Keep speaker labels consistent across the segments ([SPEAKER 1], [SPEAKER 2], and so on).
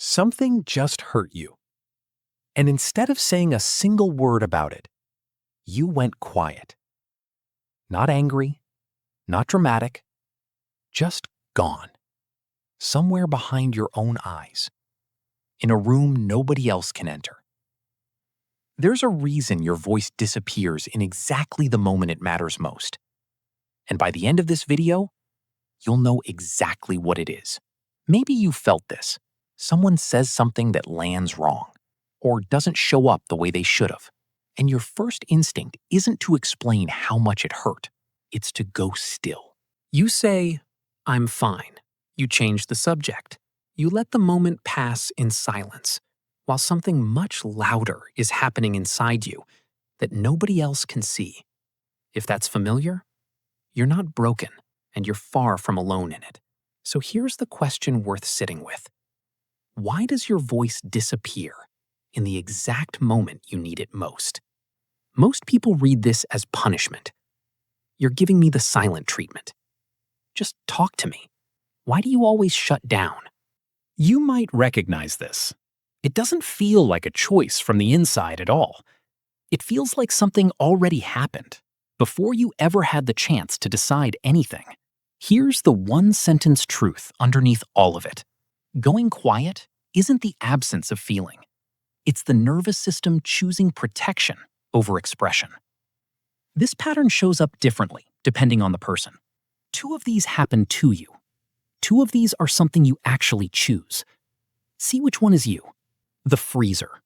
[SPEAKER 1] Something just hurt you. And instead of saying a single word about it, you went quiet. Not angry, not dramatic, just gone. Somewhere behind your own eyes. In a room nobody else can enter. There's a reason your voice disappears in exactly the moment it matters most. And by the end of this video, you'll know exactly what it is. Maybe you felt this. Someone says something that lands wrong, or doesn't show up the way they should have. And your first instinct isn't to explain how much it hurt. It's to go still. You say, "I'm fine." You change the subject. You let the moment pass in silence, while something much louder is happening inside you that nobody else can see. If that's familiar, you're not broken, and you're far from alone in it. So here's the question worth sitting with. Why does your voice disappear in the exact moment you need it most? Most people read this as punishment. You're giving me the silent treatment. Just talk to me. Why do you always shut down? You might recognize this. It doesn't feel like a choice from the inside at all. It feels like something already happened, before you ever had the chance to decide anything. Here's the one-sentence truth underneath all of it. Going quiet isn't the absence of feeling. It's the nervous system choosing protection over expression. This pattern shows up differently depending on the person. 2 of these happen to you. 2 of these are something you actually choose. See which one is you. The freezer.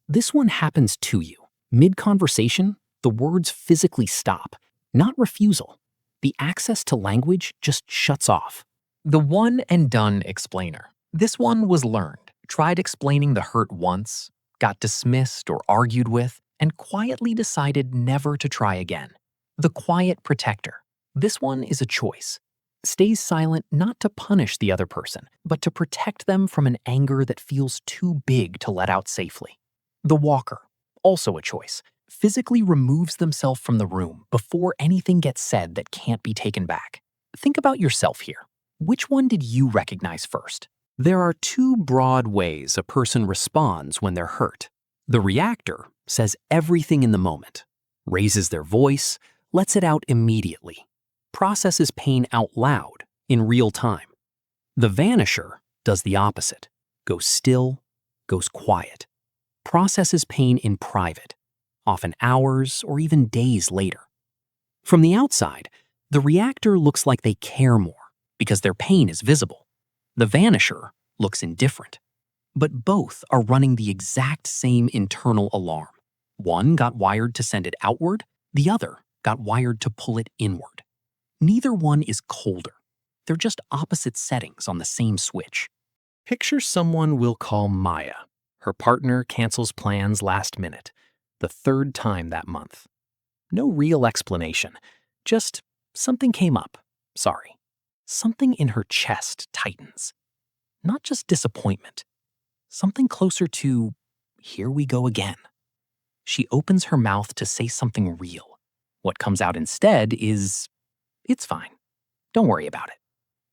[SPEAKER 1] This one happens to you. Mid-conversation, the words physically stop, not refusal. The access to language just shuts off. The one and done explainer. This one was learned, tried explaining the hurt once, got dismissed or argued with, and quietly decided never to try again. The quiet protector. This one is a choice. Stays silent not to punish the other person, but to protect them from an anger that feels too big to let out safely. The walker. Also a choice. Physically removes themselves from the room before anything gets said that can't be taken back. Think about yourself here. Which one did you recognize first? There are 2 broad ways a person responds when they're hurt. The reactor says everything in the moment, raises their voice, lets it out immediately, processes pain out loud in real time. The vanisher does the opposite, goes still, goes quiet, processes pain in private, often hours or even days later. From the outside, the reactor looks like they care more because their pain is visible. The vanisher looks indifferent. But both are running the exact same internal alarm. One got wired to send it outward, the other got wired to pull it inward. Neither one is colder. They're just opposite settings on the same switch. Picture someone we'll call Maya. Her partner cancels plans last minute, the 3rd time that month. No real explanation, just something came up. Sorry. Something in her chest tightens. Not just disappointment. Something closer to, here we go again. She opens her mouth to say something real. What comes out instead is, it's fine. Don't worry about it.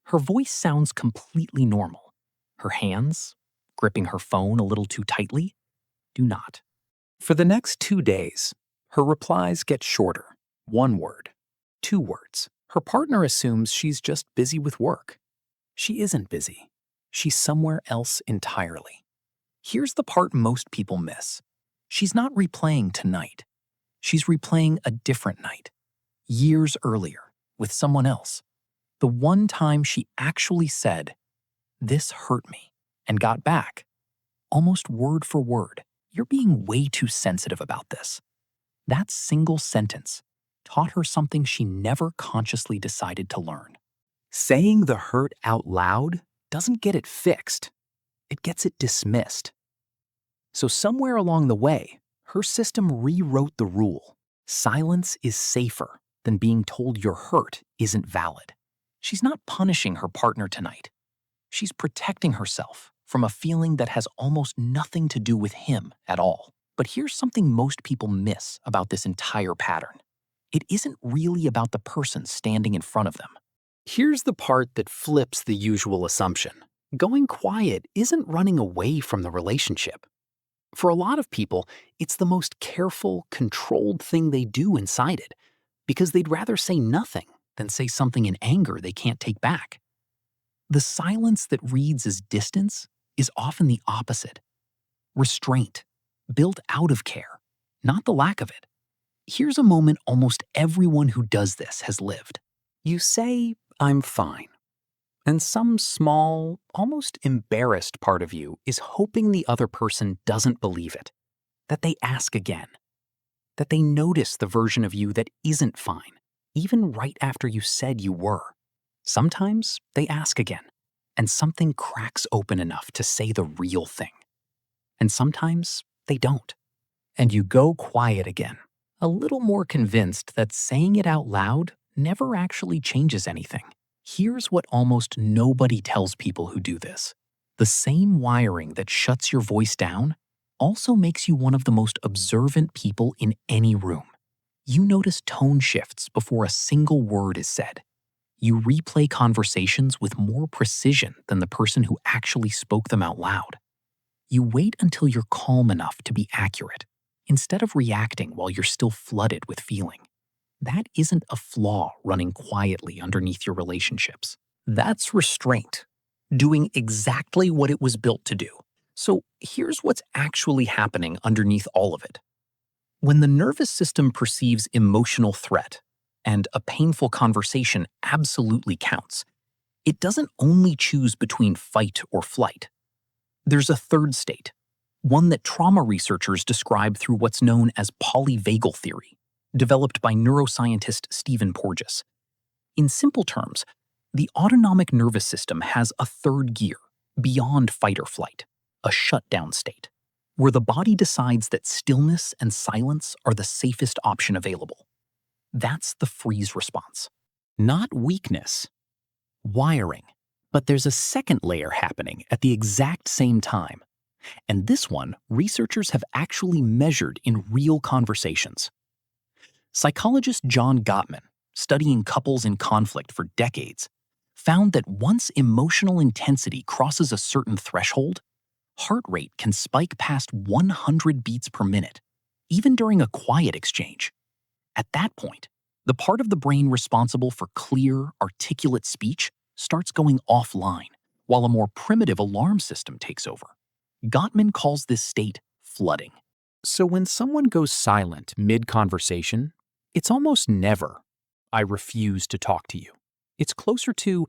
[SPEAKER 1] Her voice sounds completely normal. Her hands, gripping her phone a little too tightly, do not. For the next 2 days, her replies get shorter. 1 word, 2 words. Her partner assumes she's just busy with work. She isn't busy. She's somewhere else entirely. Here's the part most people miss. She's not replaying tonight. She's replaying a different night, years earlier, with someone else. The one time she actually said, "This hurt me," and got back, almost word for word, "You're being way too sensitive about this." That single sentence taught her something she never consciously decided to learn. Saying the hurt out loud doesn't get it fixed. It gets it dismissed. So somewhere along the way, her system rewrote the rule. Silence is safer than being told your hurt isn't valid. She's not punishing her partner tonight. She's protecting herself from a feeling that has almost nothing to do with him at all. But here's something most people miss about this entire pattern. It isn't really about the person standing in front of them. Here's the part that flips the usual assumption. Going quiet isn't running away from the relationship. For a lot of people, it's the most careful, controlled thing they do inside it, because they'd rather say nothing than say something in anger they can't take back. The silence that reads as distance is often the opposite. Restraint, built out of care, not the lack of it. Here's a moment almost everyone who does this has lived. You say, "I'm fine." And some small, almost embarrassed part of you is hoping the other person doesn't believe it, that they ask again, that they notice the version of you that isn't fine, even right after you said you were. Sometimes they ask again, and something cracks open enough to say the real thing. And sometimes they don't. And you go quiet again, a little more convinced that saying it out loud never actually changes anything. Here's what almost nobody tells people who do this. The same wiring that shuts your voice down also makes you one of the most observant people in any room. You notice tone shifts before a single word is said. You replay conversations with more precision than the person who actually spoke them out loud. You wait until you're calm enough to be accurate, instead of reacting while you're still flooded with feeling. That isn't a flaw running quietly underneath your relationships. That's restraint, doing exactly what it was built to do. So here's what's actually happening underneath all of it. When the nervous system perceives emotional threat, and a painful conversation absolutely counts, it doesn't only choose between fight or flight. There's a third state, one that trauma researchers describe through what's known as Polyvagal Theory, developed by neuroscientist Stephen Porges. In simple terms, the autonomic nervous system has a third gear, beyond fight or flight, a shutdown state, where the body decides that stillness and silence are the safest option available. That's the freeze response. Not weakness, wiring. But there's a second layer happening at the exact same time. And this one, researchers have actually measured in real conversations. Psychologist John Gottman, studying couples in conflict for decades, found that once emotional intensity crosses a certain threshold, heart rate can spike past 100 beats per minute, even during a quiet exchange. At that point, the part of the brain responsible for clear, articulate speech starts going offline, while a more primitive alarm system takes over. Gottman calls this state flooding. So when someone goes silent mid-conversation, it's almost never, "I refuse to talk to you." It's closer to,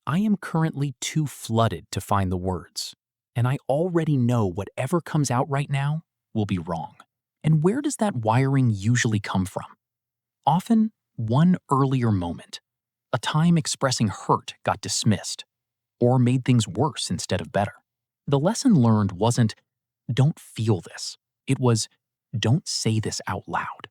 [SPEAKER 1] "I am currently too flooded to find the words, and I already know whatever comes out right now will be wrong." And where does that wiring usually come from? Often, one earlier moment. A time expressing hurt got dismissed, or made things worse instead of better. The lesson learned wasn't, "Don't feel this." It was, "Don't say this out loud."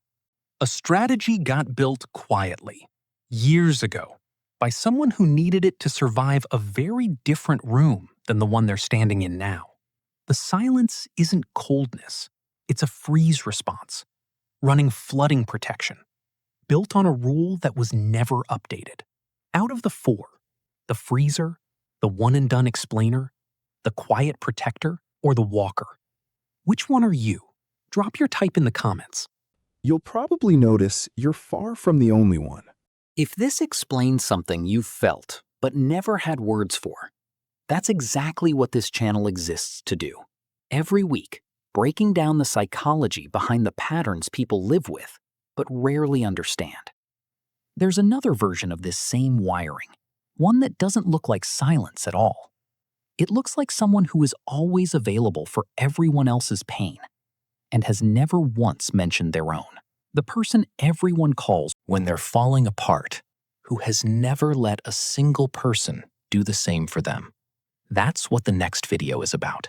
[SPEAKER 1] A strategy got built quietly, years ago, by someone who needed it to survive a very different room than the one they're standing in now. The silence isn't coldness, it's a freeze response, running flooding protection, built on a rule that was never updated. Out of the four, the freezer, the one-and-done explainer, the quiet protector, or the walker, which one are you? Drop your type in the comments.
[SPEAKER 2] You'll probably notice you're far from the only one.
[SPEAKER 1] If this explains something you've felt but never had words for, that's exactly what this channel exists to do. Every week, breaking down the psychology behind the patterns people live with but rarely understand. There's another version of this same wiring, one that doesn't look like silence at all. It looks like someone who is always available for everyone else's pain and has never once mentioned their own. The person everyone calls when they're falling apart, who has never let a single person do the same for them. That's what the next video is about.